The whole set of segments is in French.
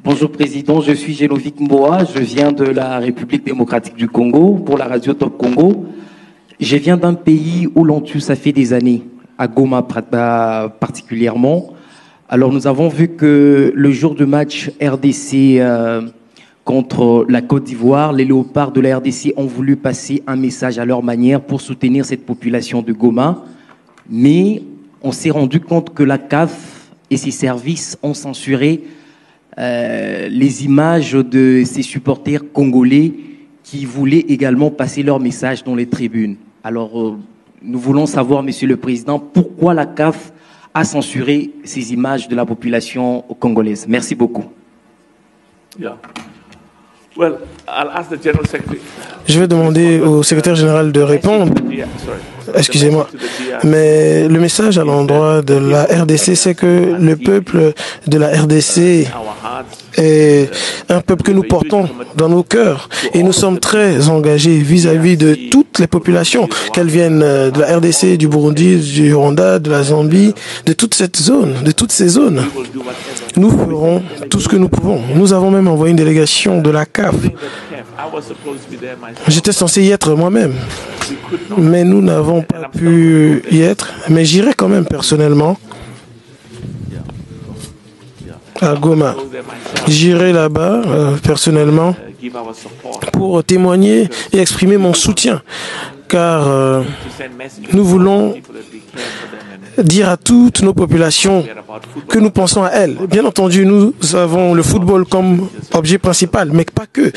Bonjour Président, je suis Génovic Mboa, je viens de la République démocratique du Congo pour la radio Top Congo. Je viens d'un pays où l'on tue, ça fait des années, à Goma particulièrement. Alors nous avons vu que le jour du match RDC contre la Côte d'Ivoire, les léopards de la RDC ont voulu passer un message à leur manière pour soutenir cette population de Goma. Mais on s'est rendu compte que la CAF et ses services ont censuré les images de ces supporters congolais qui voulaient également passer leur message dans les tribunes. Alors, nous voulons savoir, Monsieur le Président, pourquoi la CAF a censuré ces images de la population congolaise. Merci beaucoup. Yeah. Well, I'll ask the General Secretary. Je vais demander au secrétaire général de répondre. Excusez-moi. Mais le message à l'endroit de la RDC, c'est que le peuple de la RDC est un peuple que nous portons dans nos cœurs. Et nous sommes très engagés vis-à-vis de toutes les populations, qu'elles viennent de la RDC, du Burundi, du Rwanda, de la Zambie, de toute cette zone, de toutes ces zones. Nous ferons tout ce que nous pouvons. Nous avons même envoyé une délégation de la CAF. J'étais censé y être moi-même, mais nous n'avons pas pu y être. Mais j'irai quand même personnellement à Goma. J'irai là-bas personnellement pour témoigner et exprimer mon soutien, car nous voulons dire à toutes nos populations que nous pensons à elles. Bien entendu, nous avons le football comme objet principal, mais pas que.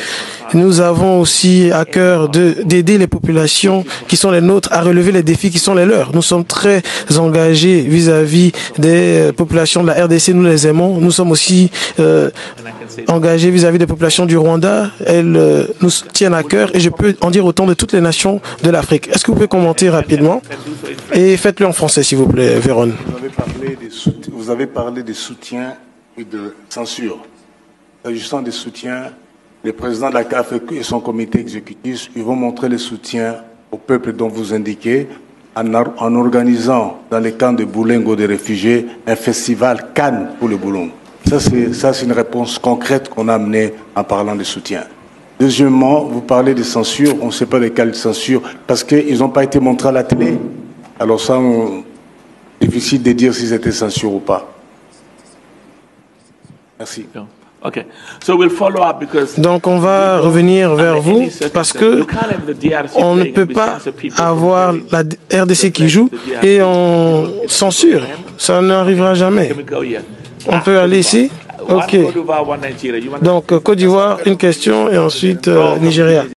Nous avons aussi à cœur d'aider les populations qui sont les nôtres à relever les défis qui sont les leurs. Nous sommes très engagés vis-à-vis des populations de la RDC, nous les aimons. Nous sommes aussi engagés vis-à-vis des populations du Rwanda. Elles nous tiennent à cœur et je peux en dire autant de toutes les nations de l'Afrique. Est-ce que vous pouvez commenter rapidement? Et faites-le en français, s'il vous plaît, Véron. Vous avez parlé de soutien et de censure. S'agissant des soutiens, le président de la CAF et son comité exécutif, ils vont montrer le soutien au peuple dont vous indiquez en organisant dans les camps de Boulengo des réfugiés un festival Cannes pour le Boulon. Ça, c'est une réponse concrète qu'on a amenée en parlant de soutien. Deuxièmement, vous parlez de censure. On ne sait pas de quelle censure parce qu'ils n'ont pas été montrés à la télé. Alors ça, difficile de dire s'ils étaient censurés ou pas. Merci. Okay. So we'll follow up because donc on va revenir vers vous parce que on ne peut pas avoir la RDC qui joue et on censure. Ça n'arrivera jamais. On peut aller ici? Ok. Donc Côte d'Ivoire, une question et ensuite Nigeria.